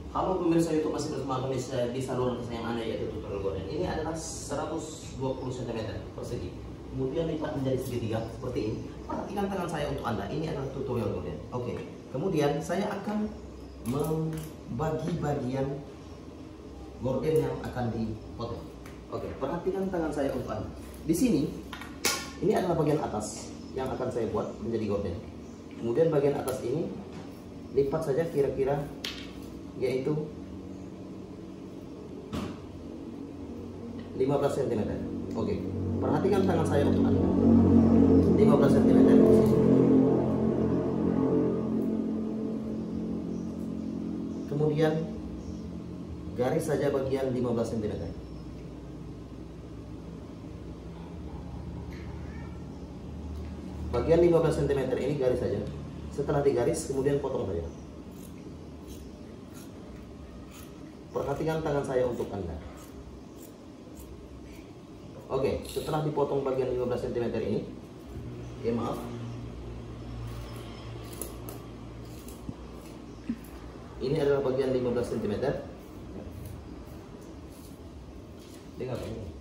Halo pemirsa YouTube, masih bersama kami di saluran kesayangan Anda, yaitu tutorial gorden. Ini adalah 120 cm persegi, kemudian lipat menjadi segitiga seperti ini. Perhatikan tangan saya untuk Anda, ini adalah tutorial gorden. Oke, kemudian saya akan membagi bagian gorden yang akan dipotong. Oke, perhatikan tangan saya untuk Anda. Di sini, ini adalah bagian atas yang akan saya buat menjadi gorden. Kemudian bagian atas ini lipat saja kira-kira, yaitu 15 cm. Oke, perhatikan tangan saya untuk Anda. 15 cm. Kemudian garis saja bagian 15 cm. Bagian 15 cm ini garis saja. Setelah digaris, kemudian potong saja. Perhatikan tangan saya untuk Anda. Oke, setelah dipotong bagian 15 cm ini, ya maaf, ini adalah bagian 15 cm. Dengar ini.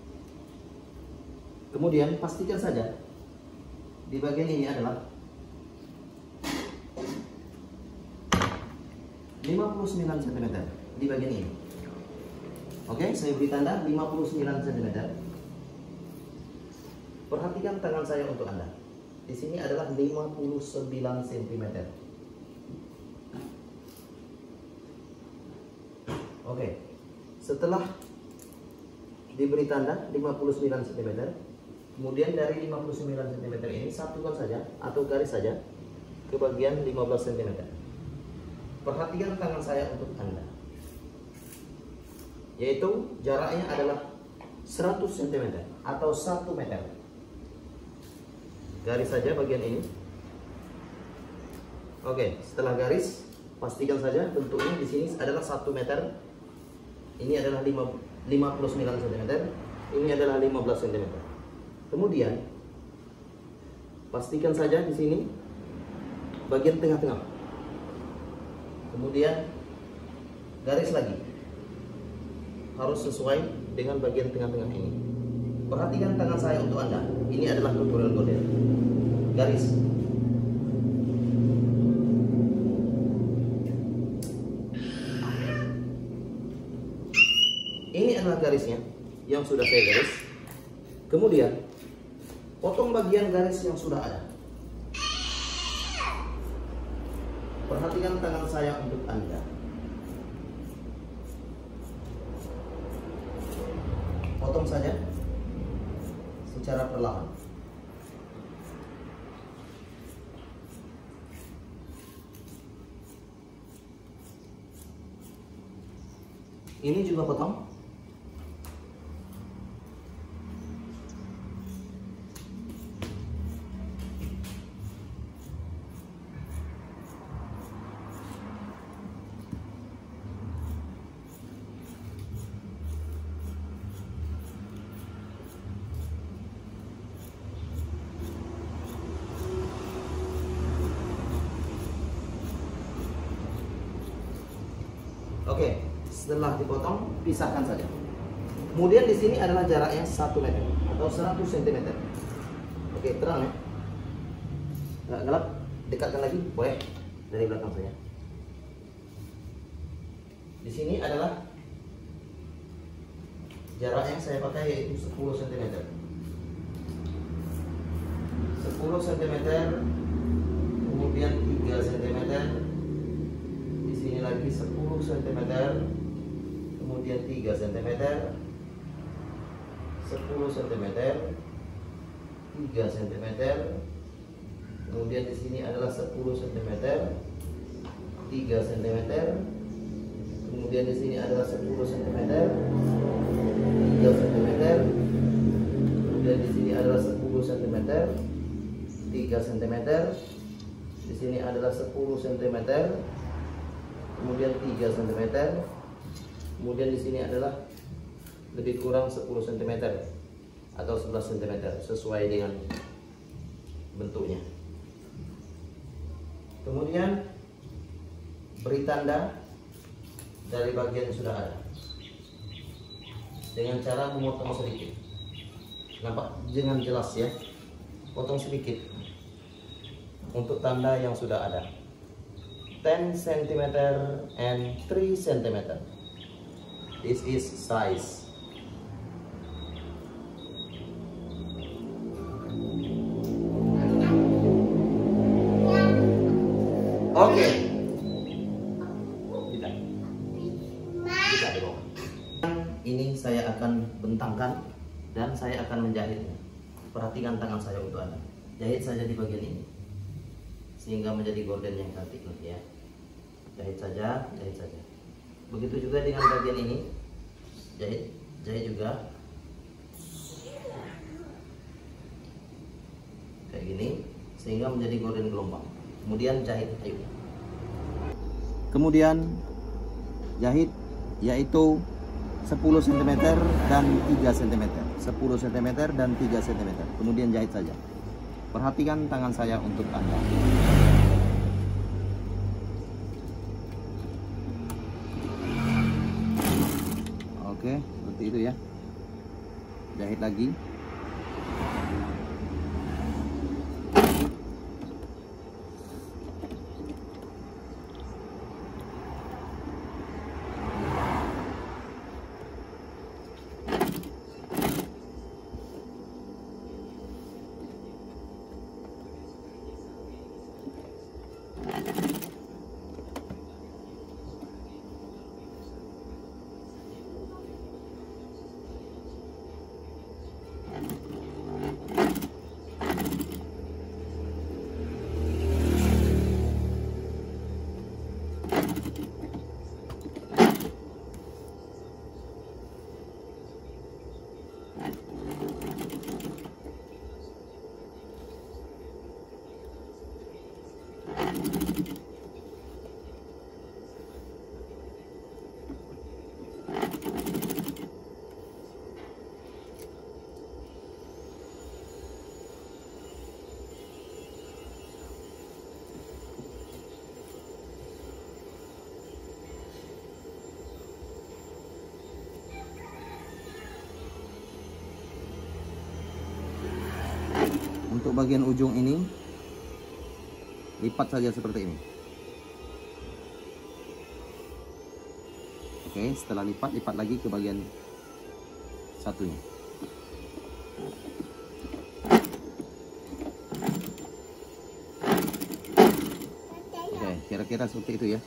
Kemudian pastikan saja di bagian ini adalah 59 cm di bagian ini. Oke, saya beri tanda 59 cm. Perhatikan tangan saya untuk Anda. Di sini adalah 59 cm. Oke, setelah diberi tanda 59 cm, kemudian dari 59 cm ini satukan saja atau garis saja ke bagian 15 cm. Perhatikan tangan saya untuk Anda, yaitu jaraknya adalah 100 cm atau 1 meter. Garis saja bagian ini. Oke, setelah garis, pastikan saja bentuknya di sini adalah 1 meter. Ini adalah 59 cm. Ini adalah 15 cm. Kemudian pastikan saja di sini bagian tengah-tengah. Kemudian garis lagi. Harus sesuai dengan bagian tengah-tengah ini. Perhatikan tangan saya untuk Anda. Ini adalah tutorial gorden. Garis. Ini adalah garisnya yang sudah saya garis. Kemudian potong bagian garis yang sudah ada. Perhatikan tangan saya untuk Anda. Potong saja secara perlahan. Ini juga potong. Oke, setelah dipotong, pisahkan saja. Kemudian di sini adalah jaraknya 1 meter atau 100 cm. Oke, terang ya. Nggak gelap, dekatkan lagi, boleh dari belakang saya. Di sini adalah jarak yang saya pakai, yaitu 10 cm. 10 cm, kemudian 3 cm. Di sini lagi 10 cm, kemudian 3 cm, 10 cm, 3 cm, kemudian di sini adalah 10 cm, 3 cm, kemudian di sini adalah 10 cm, 3 cm, kemudian di sini adalah 10 cm, 3 cm, di sini adalah 10 cm, kemudian 3 cm, kemudian di sini adalah lebih kurang 10 cm atau 11 cm sesuai dengan bentuknya. Kemudian beri tanda dari bagian yang sudah ada dengan cara memotong sedikit. Nampak dengan jelas ya, potong sedikit untuk tanda yang sudah ada. 10 cm and 3 cm. This is size. Oke. Tidak di bawah. Ini saya akan bentangkan dan saya akan menjahitnya. Perhatikan tangan saya untuk Anda. Jahit saja di bagian ini sehingga menjadi gorden yang cantik nanti ya. Jahit saja, jahit saja. Begitu juga dengan bagian ini. Jahit, jahit juga. Kayak gini sehingga menjadi gorden gelombang. Kemudian jahit, ayo. Kemudian jahit yaitu 10 cm dan 3 cm. 10 cm dan 3 cm. Kemudian jahit saja. Perhatikan tangan saya untuk Anda. Oke, seperti itu ya. Jahit lagi. Untuk bagian ujung ini lipat saja seperti ini. Oke, setelah lipat, lipat lagi ke bagian satunya. Oke, kira-kira seperti itu ya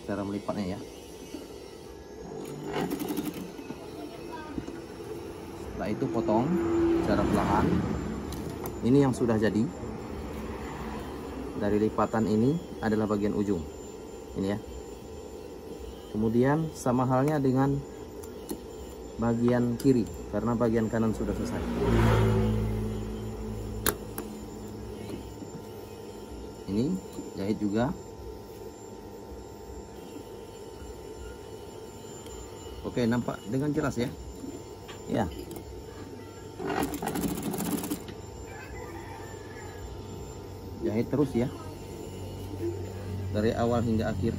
cara melipatnya ya. Setelah itu potong secara perlahan. Ini yang sudah jadi. Dari lipatan ini adalah bagian ujung. Ini ya. Kemudian sama halnya dengan bagian kiri, karena bagian kanan sudah selesai. Ini jahit juga. Oke, nampak dengan jelas ya. Ya. Jahit terus ya, dari awal hingga akhir.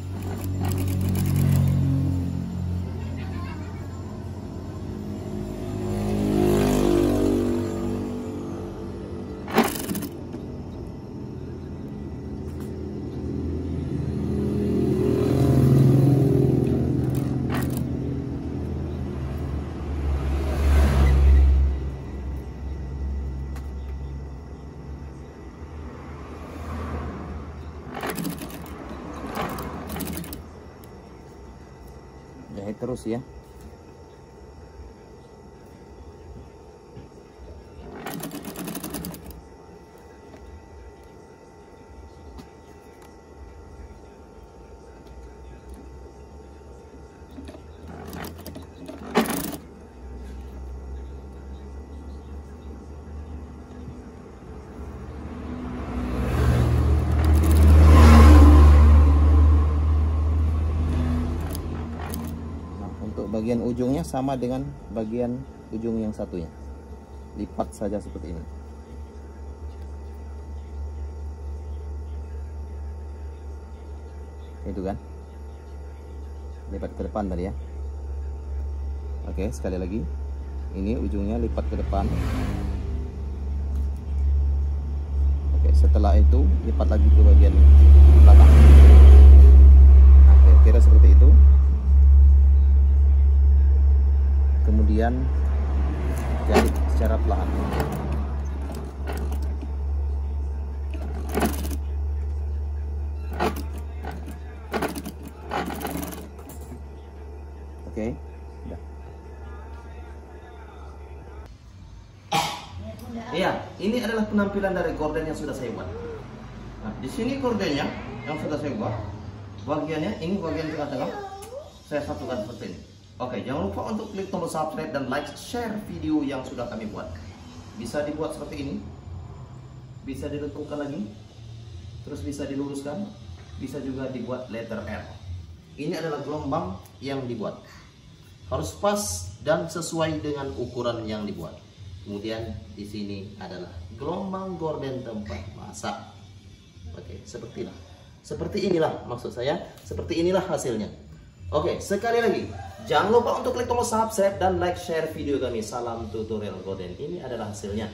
Jahit terus ya. Bagian ujungnya sama dengan bagian ujung yang satunya, lipat saja seperti ini. Itu kan. lipat ke depan tadi ya. Oke, sekali lagi. Ini ujungnya lipat ke depan. Oke, setelah itu lipat lagi ke bagian belakang. Nah, kira-kira seperti itu. Kemudian jahit secara perlahan. Oke, udah. Iya, ini adalah penampilan dari gorden yang sudah saya buat. Nah, di sini gordennya yang sudah saya buat. Bagiannya ini bagian tengah-tengah. Saya satukan seperti ini. Oke, jangan lupa untuk klik tombol subscribe dan like, share video yang sudah kami buat. Bisa dibuat seperti ini. Bisa dilengkungkan lagi. Terus bisa diluruskan. Bisa juga dibuat letter R. Ini adalah gelombang yang dibuat. Harus pas dan sesuai dengan ukuran yang dibuat. Kemudian di sini adalah gelombang gorden tempat masak. Oke, seperti inilah maksud saya. Seperti inilah hasilnya. Oke, sekali lagi, jangan lupa untuk klik tombol subscribe dan like, share video kami. Salam tutorial gorden. Ini adalah hasilnya.